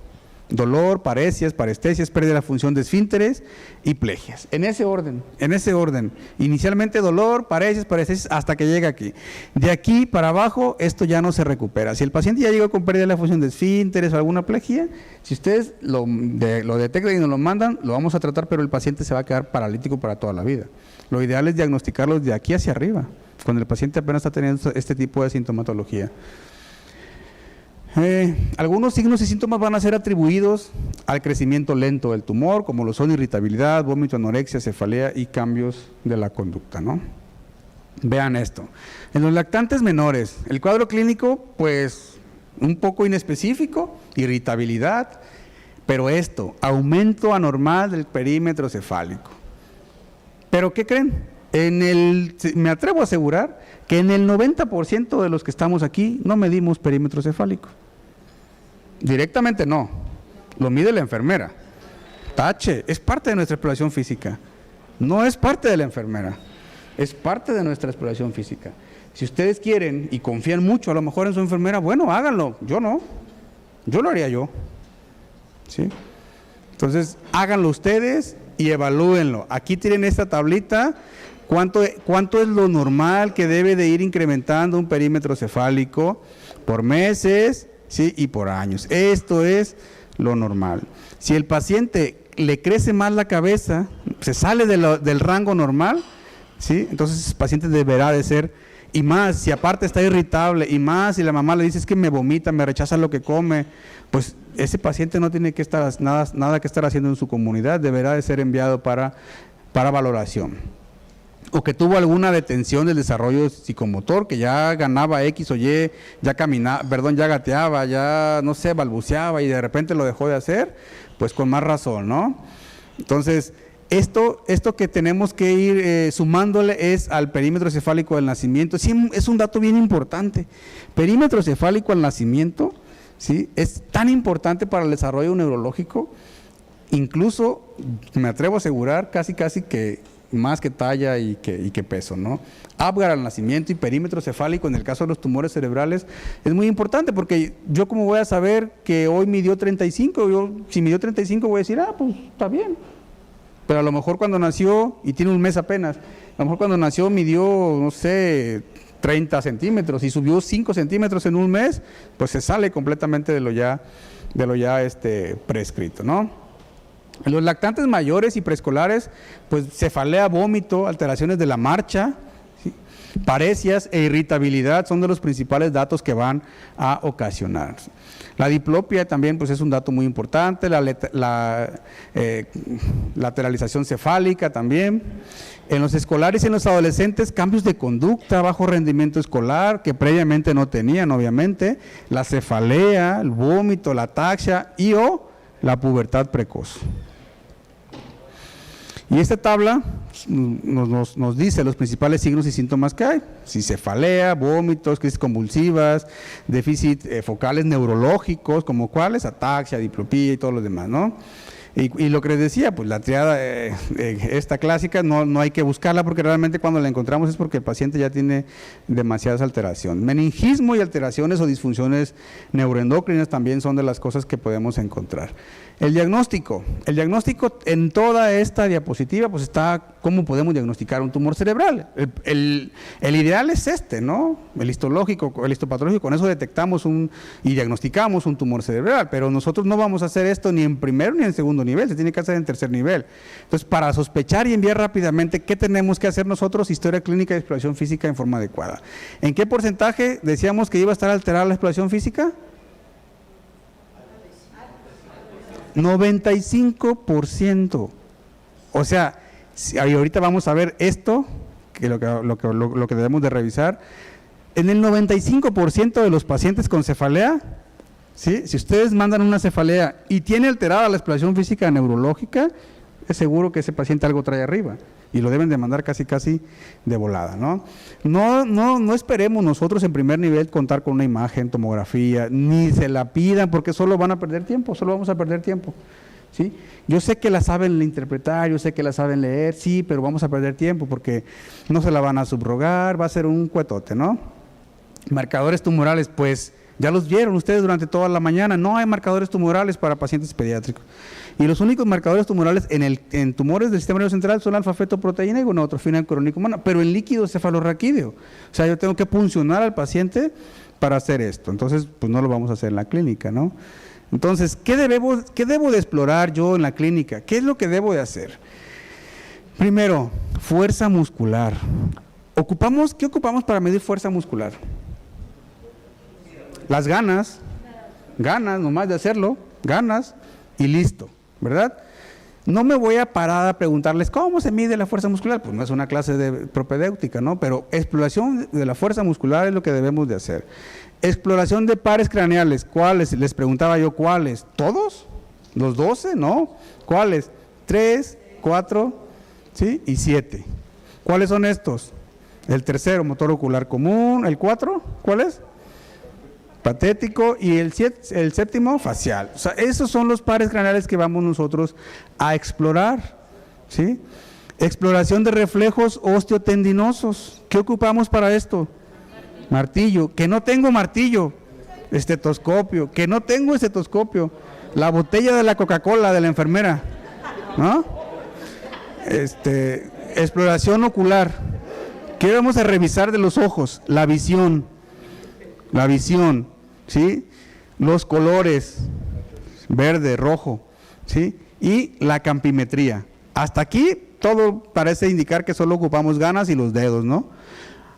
Dolor, paresias, parestesias, pérdida de la función de esfínteres y plegias. En ese orden. Inicialmente dolor, parestesias, hasta que llega aquí. De aquí para abajo, esto ya no se recupera. Si el paciente ya llegó con pérdida de la función de esfínteres o alguna plejía, si ustedes lo detectan y nos lo mandan, lo vamos a tratar, pero el paciente se va a quedar paralítico para toda la vida. Lo ideal es diagnosticarlo de aquí hacia arriba, cuando el paciente apenas está teniendo este tipo de sintomatología. Algunos signos y síntomas van a ser atribuidos al crecimiento lento del tumor, como lo son irritabilidad, vómito, anorexia, cefalea y cambios de la conducta, ¿no? Vean esto. En los lactantes menores, el cuadro clínico, pues, un poco inespecífico, irritabilidad, pero aumento anormal del perímetro cefálico. ¿Pero qué creen? Me atrevo a asegurar que en el 90% de los que estamos aquí no medimos perímetro cefálico. Directamente no, lo mide la enfermera. Tache, es parte de nuestra exploración física. No es parte de la enfermera, es parte de nuestra exploración física. Si ustedes quieren y confían mucho a lo mejor en su enfermera, bueno, háganlo. Yo no, yo lo haría yo, ¿sí? Entonces, háganlo ustedes y evalúenlo. Aquí tienen esta tablita. ¿Cuánto es lo normal que debe de ir incrementando un perímetro cefálico por meses, ¿sí? Y por años? Esto es lo normal. Si el paciente le crece más la cabeza, se sale del rango normal, ¿sí? Entonces el paciente deberá de ser, y más, si aparte está irritable, y más, si la mamá le dice es que me vomita, me rechaza lo que come, pues ese paciente no tiene que estar nada que estar haciendo en su comunidad, deberá de ser enviado para valoración. O que tuvo alguna detención del desarrollo psicomotor, que ya ganaba X o Y, ya gateaba, ya no sé, balbuceaba y de repente lo dejó de hacer, pues con más razón, ¿no? Entonces, esto que tenemos que ir sumándole es al perímetro cefálico del nacimiento. Sí, es un dato bien importante. Perímetro cefálico al nacimiento, ¿sí? Es tan importante para el desarrollo neurológico, incluso me atrevo a asegurar casi que más que talla y que peso, ¿no? Apgar al nacimiento y perímetro cefálico en el caso de los tumores cerebrales es muy importante, porque yo como voy a saber que hoy midió 35, si midió 35 voy a decir, pues está bien, pero a lo mejor cuando nació, y tiene un mes apenas, a lo mejor cuando nació midió, no sé, 30 centímetros y subió 5 centímetros en un mes, pues se sale completamente de lo ya prescrito, ¿no? En los lactantes mayores y preescolares, pues cefalea, vómito, alteraciones de la marcha, ¿sí? Paresias e irritabilidad son de los principales datos que van a ocasionar. La diplopia también pues, es un dato muy importante, la lateralización cefálica también. En los escolares y en los adolescentes, cambios de conducta, bajo rendimiento escolar, que previamente no tenían, obviamente, la cefalea, el vómito, la ataxia y o la pubertad precoz. Y esta tabla nos dice los principales signos y síntomas que hay. Si cefalea, vómitos, crisis convulsivas, déficit focales neurológicos, como cuáles, ataxia, diplopía y todo lo demás, ¿no? Y lo que les decía, pues la triada esta clásica no hay que buscarla porque realmente cuando la encontramos es porque el paciente ya tiene demasiadas alteraciones. Meningismo y alteraciones o disfunciones neuroendocrinas también son de las cosas que podemos encontrar. El diagnóstico en toda esta diapositiva pues está cómo podemos diagnosticar un tumor cerebral. El ideal es este, ¿no? El histológico, el histopatológico, con eso detectamos y diagnosticamos un tumor cerebral, pero nosotros no vamos a hacer esto ni en primero ni en segundo nivel, se tiene que hacer en tercer nivel. Entonces, para sospechar y enviar rápidamente, ¿qué tenemos que hacer nosotros? Historia clínica y exploración física en forma adecuada. ¿En qué porcentaje decíamos que iba a estar alterada la exploración física? 95%. O sea, ahorita vamos a ver esto, que lo que debemos de revisar. En el 95% de los pacientes con cefalea, ¿sí? Si ustedes mandan una cefalea y tiene alterada la exploración física neurológica, es seguro que ese paciente algo trae arriba y lo deben de mandar casi de volada, ¿no? No esperemos nosotros en primer nivel contar con una imagen, tomografía, ni se la pidan porque solo van a perder tiempo, solo vamos a perder tiempo, ¿sí? Yo sé que la saben interpretar, yo sé que la saben leer, sí, pero vamos a perder tiempo porque no se la van a subrogar, va a ser un cuetote, ¿no? Marcadores tumorales, pues ya los vieron ustedes durante toda la mañana, no hay marcadores tumorales para pacientes pediátricos. Y los únicos marcadores tumorales en tumores del sistema nervioso central son alfa-fetoproteína y gonadotrofina crónica humana, pero en líquido cefalorraquídeo. O sea, yo tengo que puncionar al paciente para hacer esto. Entonces, pues no lo vamos a hacer en la clínica, ¿no? Entonces, ¿qué debo de explorar yo en la clínica? ¿Qué es lo que debo de hacer? Primero, fuerza muscular. ¿Qué ocupamos para medir fuerza muscular? Las ganas nomás de hacerlo, ganas y listo, ¿verdad? No me voy a parar a preguntarles cómo se mide la fuerza muscular, pues no es una clase de propedéutica, ¿no? Pero exploración de la fuerza muscular es lo que debemos de hacer. Exploración de pares craneales, ¿cuáles? Les preguntaba yo, ¿cuáles? ¿Todos? ¿Los 12? No. ¿Cuáles? 3, 4, ¿sí? Y 7. ¿Cuáles son estos? El tercero, motor ocular común. ¿El 4? ¿Cuál es? Patético. Y el séptimo, facial. O sea, esos son los pares craneales que vamos nosotros a explorar, ¿sí? Exploración de reflejos osteotendinosos. ¿Qué ocupamos para esto? Martillo. Que no tengo martillo. Estetoscopio. Que no tengo estetoscopio. La botella de la Coca-Cola de la enfermera, ¿no? Exploración ocular. ¿Qué vamos a revisar de los ojos? La visión, ¿sí? Los colores, verde, rojo, ¿sí? Y la campimetría. Hasta aquí todo parece indicar que solo ocupamos ganas y los dedos, ¿no?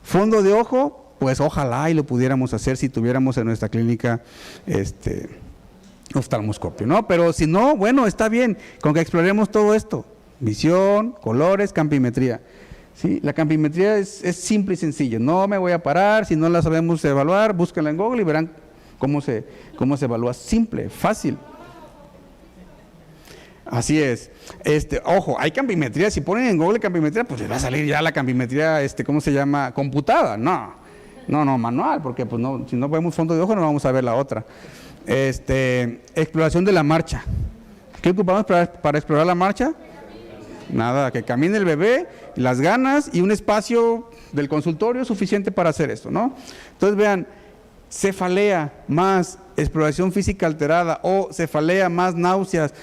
Fondo de ojo, pues ojalá y lo pudiéramos hacer si tuviéramos en nuestra clínica oftalmoscopio, ¿no? Pero si no, bueno, está bien, con que exploremos todo esto. Visión, colores, campimetría. ¿Sí? La campimetría es simple y sencillo. No me voy a parar, si no la sabemos evaluar, búsquenla en Google y verán cómo se evalúa. Simple, fácil. Así es. Ojo, hay campimetría. Si ponen en Google campimetría, pues les va a salir ya la campimetría, ¿cómo se llama? Computada. No, manual, porque pues no, si no vemos fondo de ojo no vamos a ver la otra. Exploración de la marcha. ¿Qué ocupamos para explorar la marcha? Nada, que camine el bebé, las ganas y un espacio del consultorio suficiente para hacer esto, ¿no? Entonces vean, cefalea más exploración física alterada o cefalea más náuseas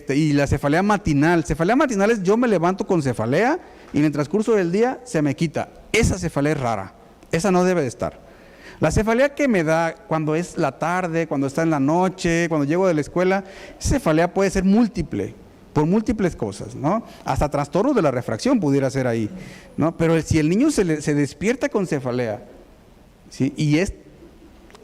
y la cefalea matinal. Cefalea matinal es yo me levanto con cefalea y en el transcurso del día se me quita. Esa cefalea es rara, esa no debe de estar. La cefalea que me da cuando es la tarde, cuando está en la noche, cuando llego de la escuela, esa cefalea puede ser múltiple. por múltiples cosas, ¿no? Hasta trastornos de la refracción pudiera ser ahí, ¿no? Pero si el niño se despierta con cefalea, ¿sí? Y es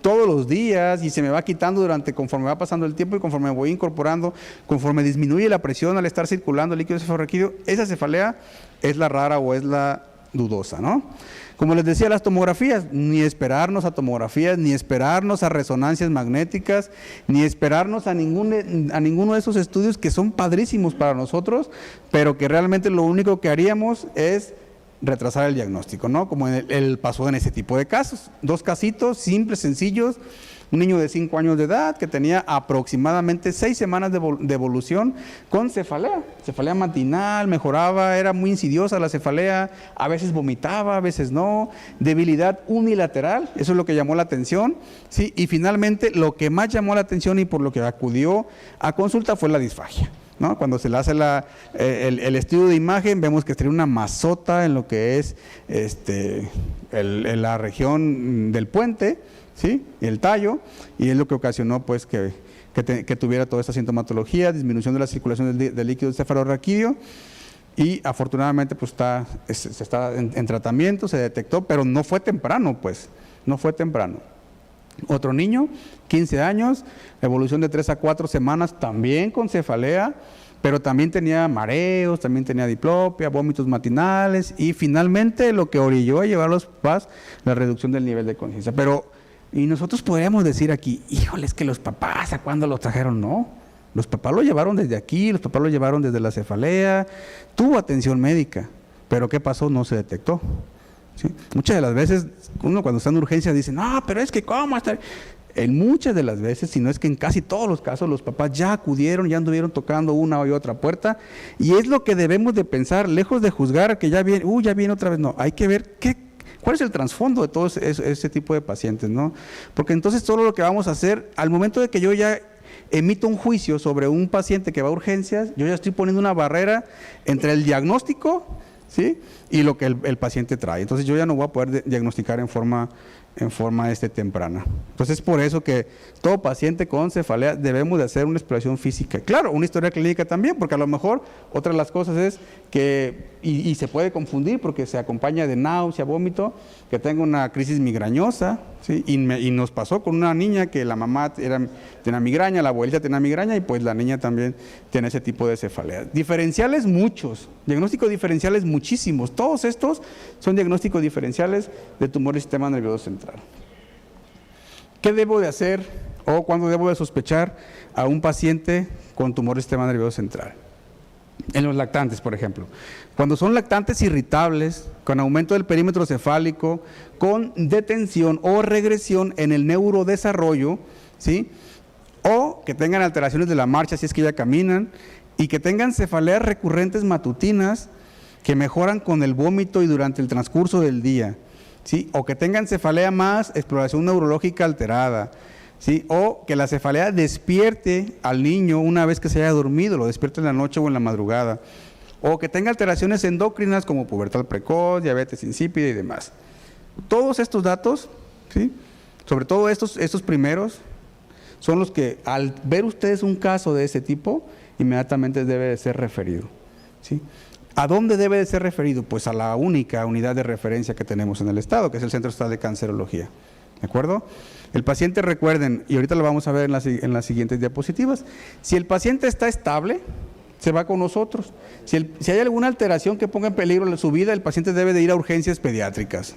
todos los días y se me va quitando conforme va pasando el tiempo y conforme voy incorporando, conforme disminuye la presión al estar circulando el líquido cefalorraquídeo, esa cefalea es la rara o es la dudosa, ¿no? Como les decía, las tomografías, ni esperarnos a tomografías, ni esperarnos a resonancias magnéticas, ni esperarnos a ninguno de esos estudios que son padrísimos para nosotros, pero que realmente lo único que haríamos es retrasar el diagnóstico, ¿no? Como él pasó en ese tipo de casos. 2 casitos simples, sencillos. Un niño de 5 años de edad que tenía aproximadamente 6 semanas de evolución con cefalea matinal, mejoraba, era muy insidiosa la cefalea, a veces vomitaba, a veces no, debilidad unilateral, eso es lo que llamó la atención, ¿sí? Y finalmente lo que más llamó la atención y por lo que acudió a consulta fue la disfagia, ¿no? Cuando se le hace el estudio de imagen, vemos que tiene una masota en lo que es la región del puente, ¿sí? El tallo, y es lo que ocasionó pues que tuviera toda esta sintomatología, disminución de la circulación del líquido cefalorraquídeo, y afortunadamente pues se está en tratamiento, se detectó, pero no fue temprano, pues, no fue temprano. Otro niño, 15 años, evolución de 3 a 4 semanas, también con cefalea, pero también tenía mareos, también tenía diplopia, vómitos matinales, y finalmente lo que orilló a llevar a los papás, la reducción del nivel de conciencia. Y nosotros podríamos decir aquí, híjole, es que los papás, ¿a cuándo los trajeron? No, los papás lo llevaron desde aquí, los papás lo llevaron desde la cefalea, tuvo atención médica, pero ¿qué pasó? No se detectó, ¿sí? Muchas de las veces, uno cuando está en urgencia dice, no, pero es que ¿cómo hasta? En muchas de las veces, si no es que en casi todos los casos, los papás ya acudieron, ya anduvieron tocando una y otra puerta, y es lo que debemos de pensar, lejos de juzgar que ya viene otra vez, no, hay que ver cuál es el trasfondo de todo ese tipo de pacientes, ¿no? Porque entonces todo lo que vamos a hacer, al momento de que yo ya emito un juicio sobre un paciente que va a urgencias, yo ya estoy poniendo una barrera entre el diagnóstico, ¿sí? Y lo que el paciente trae. Entonces yo ya no voy a poder diagnosticar en forma temprana. Entonces es por eso que todo paciente con cefalea debemos de hacer una exploración física. Claro, una historia clínica también, porque a lo mejor otra de las cosas es que, y se puede confundir porque se acompaña de náusea, vómito, que tenga una crisis migrañosa, ¿sí? Y nos pasó con una niña que la mamá tenía migraña, la abuelita tenía migraña y pues la niña también tiene ese tipo de cefalea. Diferenciales muchos, diagnósticos diferenciales muchísimos, todos estos son diagnósticos diferenciales de tumor del sistema nervioso central. ¿Qué debo de hacer o cuándo debo de sospechar a un paciente con tumor del sistema nervioso central? En los lactantes, por ejemplo. Cuando son lactantes irritables, con aumento del perímetro cefálico, con detención o regresión en el neurodesarrollo, ¿sí? O que tengan alteraciones de la marcha si es que ya caminan, y que tengan cefaleas recurrentes matutinas que mejoran con el vómito y durante el transcurso del día, ¿sí? O que tengan cefalea más exploración neurológica alterada, ¿sí? O que la cefalea despierte al niño una vez que se haya dormido, lo despierte en la noche o en la madrugada, o que tenga alteraciones endocrinas como pubertad precoz, diabetes insípida y demás. Todos estos datos, ¿sí? Sobre todo estos primeros, son los que al ver ustedes un caso de ese tipo, inmediatamente debe de ser referido, ¿sí? ¿A dónde debe de ser referido? Pues a la única unidad de referencia que tenemos en el estado, que es el Centro Estatal de Cancerología, ¿de acuerdo? El paciente, recuerden, y ahorita lo vamos a ver en las siguientes diapositivas, si el paciente está estable, se va con nosotros. Si hay alguna alteración que ponga en peligro su vida, el paciente debe de ir a urgencias pediátricas,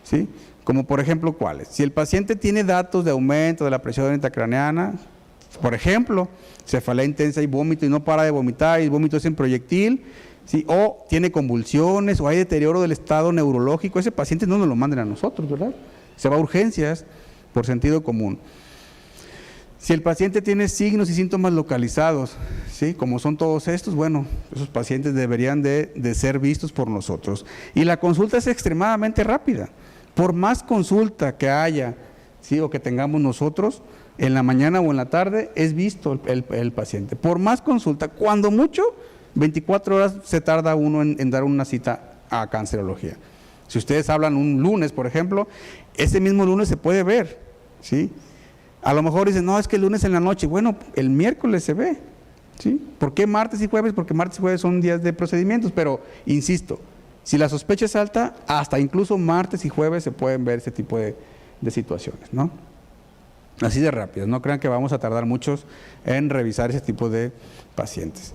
¿sí? Como por ejemplo, ¿cuáles? Si el paciente tiene datos de aumento de la presión intracraneana, por ejemplo, cefalea intensa y vómito y no para de vomitar y el vómito es en proyectil, ¿sí? O tiene convulsiones o hay deterioro del estado neurológico, ese paciente no nos lo manden a nosotros, ¿verdad? Se va a urgencias por sentido común. Si el paciente tiene signos y síntomas localizados, ¿sí? Como son todos estos, bueno, esos pacientes deberían de ser vistos por nosotros. Y la consulta es extremadamente rápida. Por más consulta que haya, ¿sí? O que tengamos nosotros, en la mañana o en la tarde, es visto el paciente. Por más consulta, cuando mucho, 24 horas se tarda uno en dar una cita a cancerología. Si ustedes hablan un lunes, por ejemplo, ese mismo lunes se puede ver, ¿sí? A lo mejor dicen, no, es que el lunes en la noche, bueno, el miércoles se ve, ¿Sí? ¿Por qué martes y jueves? Porque martes y jueves son días de procedimientos, pero insisto, si la sospecha es alta, hasta incluso martes y jueves se pueden ver ese tipo de situaciones, ¿no? Así de rápido, no crean que vamos a tardar muchos en revisar ese tipo de pacientes.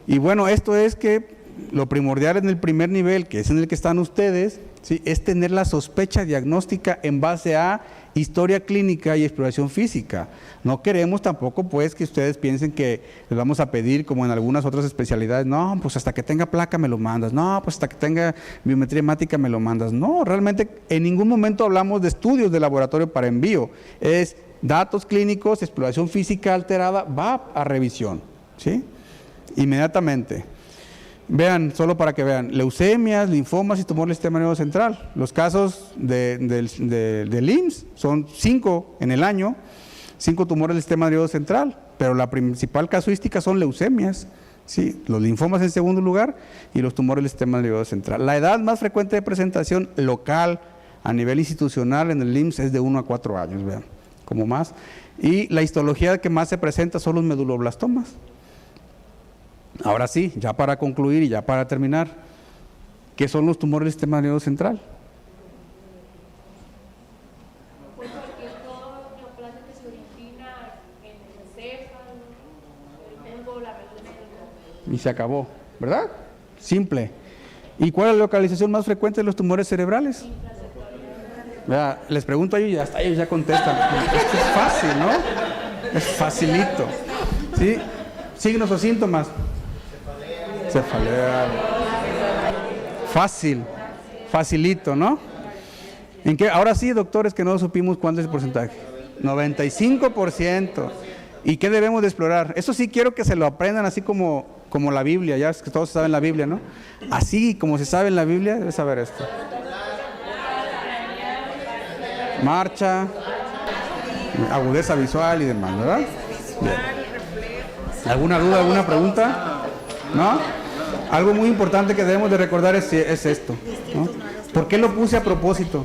Y bueno, esto es que lo primordial en el primer nivel, que es en el que están ustedes, ¿sí?, es tener la sospecha diagnóstica en base a historia clínica y exploración física. No queremos tampoco pues que ustedes piensen que les vamos a pedir, como en algunas otras especialidades, no, pues hasta que tenga placa me lo mandas, no, pues hasta que tenga biometría hemática me lo mandas. No, realmente en ningún momento hablamos de estudios de laboratorio para envío, es datos clínicos, exploración física alterada, va a revisión, ¿sí? Inmediatamente. Vean, solo para que vean, leucemias, linfomas y tumor del sistema nervioso central. Los casos del IMSS son 5 en el año, 5 tumores del sistema nervioso central, pero la principal casuística son leucemias, ¿sí? Los linfomas en segundo lugar y los tumores del sistema nervioso central. La edad más frecuente de presentación local a nivel institucional en el IMSS es de 1 a 4 años, vean, como más. Y la histología que más se presenta son los meduloblastomas. Ahora sí, ya para concluir y ya para terminar, ¿qué son los tumores del sistema nervioso central? Pues cualquier neoplasia que se origina en el encéfalo, el bulbo, la médula. Y se acabó, ¿verdad? Simple. ¿Y cuál es la localización más frecuente de los tumores cerebrales? Vea, les pregunto a ellos y hasta ellos ya contestan. Esto es fácil, ¿no? Es facilito. ¿Sí? Signos o síntomas. Cefalea. Fácil, facilito, ¿no? ¿En qué? Ahora sí, doctores, que no supimos cuánto es el porcentaje. 95%. ¿Y qué debemos de explorar? Eso sí quiero que se lo aprendan así como la Biblia, ya es que todos saben la Biblia, ¿no? Así como se sabe en la Biblia, debe saber esto. Marcha, agudeza visual y demás, ¿verdad? Bien. ¿Alguna duda, alguna pregunta? ¿No? Algo muy importante que debemos de recordar es esto, ¿no? ¿Por qué lo puse a propósito?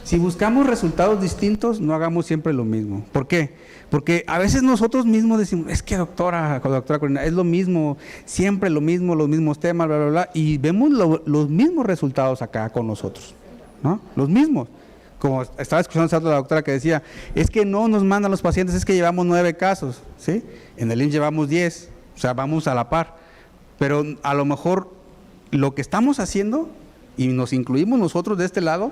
Si buscamos resultados distintos, no hagamos siempre lo mismo. ¿Por qué? Porque a veces nosotros mismos decimos, es que doctora Corina, es lo mismo, siempre lo mismo, los mismos temas, bla, bla, bla, y vemos los mismos resultados acá con nosotros, ¿no? Los mismos. Como estaba escuchando a la doctora que decía, es que no nos mandan los pacientes, es que llevamos 9 casos, ¿sí? En el IMSS llevamos 10, o sea, vamos a la par. Pero a lo mejor lo que estamos haciendo, y nos incluimos nosotros de este lado,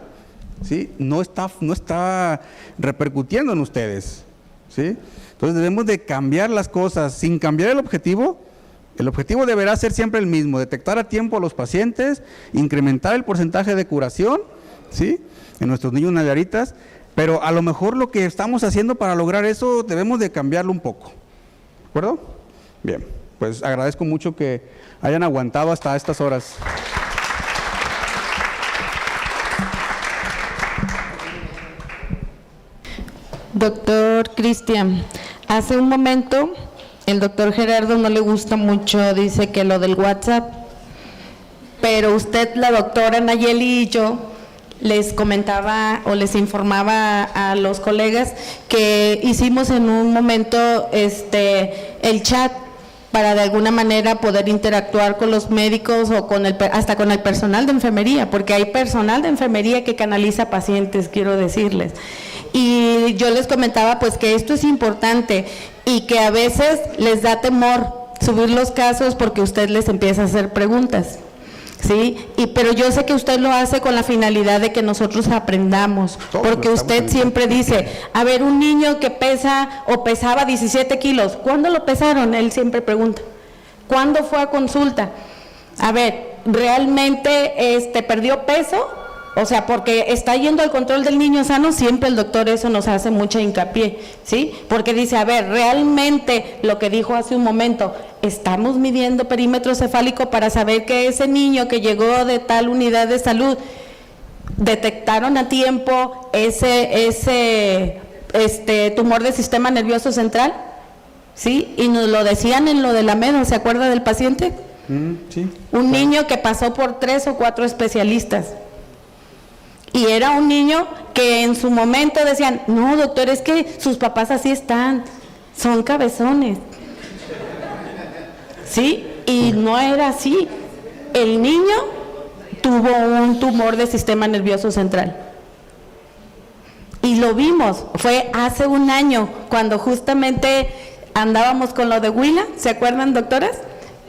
¿sí?, no está repercutiendo en ustedes, ¿sí? Entonces debemos de cambiar las cosas sin cambiar el objetivo. El objetivo deberá ser siempre el mismo, detectar a tiempo a los pacientes, incrementar el porcentaje de curación, ¿sí?, en nuestros niños nayaritas, pero a lo mejor lo que estamos haciendo para lograr eso debemos de cambiarlo un poco, ¿de acuerdo? Bien, pues agradezco mucho que hayan aguantado hasta estas horas. Doctor Cristian, hace un momento el doctor Gerardo no le gusta mucho, dice que lo del WhatsApp, pero usted, la doctora Nayeli y yo les comentaba o les informaba a los colegas que hicimos en un momento el chat para de alguna manera poder interactuar con los médicos o hasta con el personal de enfermería, porque hay personal de enfermería que canaliza pacientes, quiero decirles. Y yo les comentaba pues que esto es importante y que a veces les da temor subir los casos porque usted les empieza a hacer preguntas, ¿sí? Pero yo sé que usted lo hace con la finalidad de que nosotros aprendamos, porque usted siempre dice, a ver, un niño que pesa o pesaba 17 kilos, ¿cuándo lo pesaron? Él siempre pregunta, ¿cuándo fue a consulta? A ver, ¿realmente perdió peso? O sea, porque está yendo al control del niño sano, siempre el doctor eso nos hace mucha hincapié, ¿sí? Porque dice, a ver, realmente lo que dijo hace un momento, estamos midiendo perímetro cefálico para saber que ese niño que llegó de tal unidad de salud, detectaron a tiempo ese tumor del sistema nervioso central, ¿sí? Y nos lo decían en lo de la MEDO, ¿se acuerda del paciente? Sí. Un niño que pasó por 3 o 4 especialistas. Y era un niño que en su momento decían, no doctor, es que sus papás así están, son cabezones. ¿sí? Y no era así. El niño tuvo un tumor del sistema nervioso central. Y lo vimos, fue hace un año, cuando justamente andábamos con lo de Huila, ¿se acuerdan, doctoras?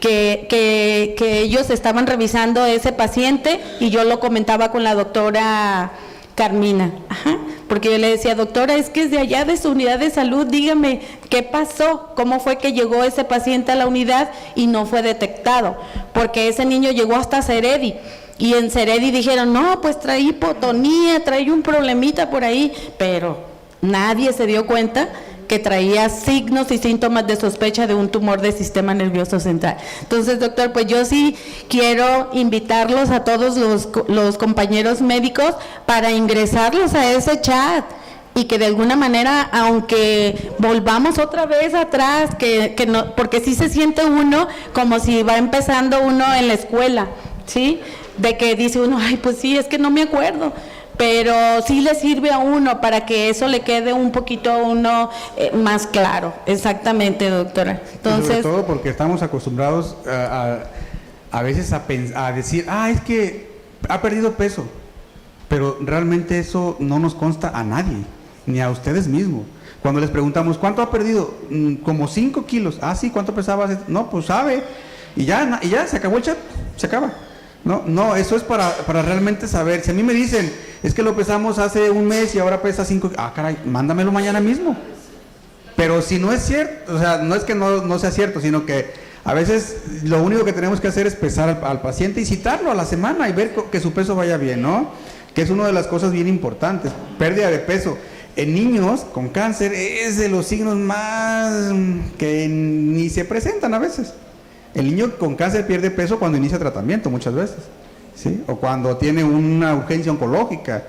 Que ellos estaban revisando ese paciente y yo lo comentaba con la doctora Carmina, ajá, porque yo le decía, doctora, es que es de allá de su unidad de salud, dígame, ¿qué pasó? ¿Cómo fue que llegó ese paciente a la unidad y no fue detectado? Porque ese niño llegó hasta Ceredi, y en Ceredi dijeron, no, pues trae hipotonía, trae un problemita por ahí, pero nadie se dio cuenta que traía signos y síntomas de sospecha de un tumor del sistema nervioso central. Entonces, doctor, pues yo sí quiero invitarlos a todos los compañeros médicos para ingresarlos a ese chat y que de alguna manera, aunque volvamos otra vez atrás, que no, porque sí se siente uno como si va empezando uno en la escuela, ¿sí? De que dice uno, ay, pues sí, es que no me acuerdo. Pero sí le sirve a uno para que eso le quede un poquito a uno más claro. Exactamente, doctora. Entonces, sobre todo porque estamos acostumbrados a veces a decir, es que ha perdido peso, pero realmente eso no nos consta a nadie, ni a ustedes mismos. Cuando les preguntamos, ¿cuánto ha perdido? Como 5 kilos. Sí, ¿cuánto pesaba? No, pues sabe. Y ya se acabó el chat, se acaba. No, eso es para realmente saber. Si a mí me dicen, es que lo pesamos hace un mes y ahora pesa 5, caray, mándamelo mañana mismo. Pero si no es cierto, o sea, no es que no sea cierto, sino que a veces lo único que tenemos que hacer es pesar al paciente y citarlo a la semana y ver que su peso vaya bien, ¿no? Que es una de las cosas bien importantes, pérdida de peso. En niños con cáncer es de los signos más que ni se presentan a veces. El niño con cáncer pierde peso cuando inicia tratamiento muchas veces, ¿sí? O cuando tiene una urgencia oncológica,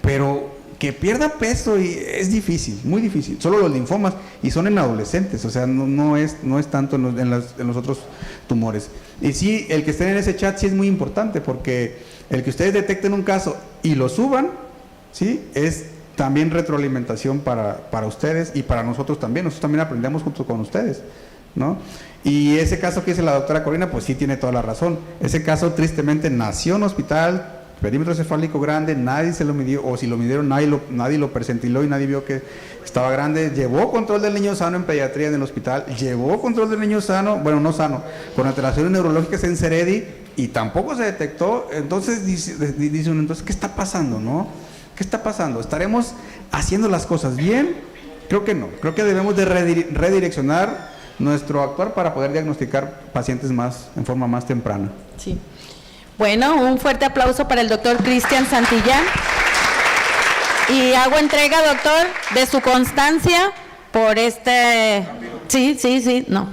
pero que pierda peso es difícil, muy difícil. Solo los linfomas, y son en adolescentes, o sea, no es tanto en los otros tumores. Y sí, el que estén en ese chat sí es muy importante, porque el que ustedes detecten un caso y lo suban, ¿sí? Es también retroalimentación para ustedes y para nosotros también. Nosotros también aprendemos junto con ustedes, ¿no? Y ese caso que dice la doctora Corina, pues sí tiene toda la razón. Ese caso tristemente nació en hospital, perímetro cefálico grande, nadie se lo midió, o si lo midieron nadie lo percentiló y nadie vio que estaba grande. Llevó control del niño sano en pediatría en el hospital, llevó control del niño sano, bueno, no sano, con alteraciones neurológicas en Ceredi y tampoco se detectó. Entonces dice uno, entonces, ¿qué está pasando, no? ¿Qué está pasando? ¿Estaremos haciendo las cosas bien? Creo que no, creo que debemos de redireccionar nuestro actuar para poder diagnosticar pacientes en forma más temprana. Sí. Bueno, un fuerte aplauso para el doctor Cristian Santillán. Y hago entrega, doctor, de su constancia por Sí, no.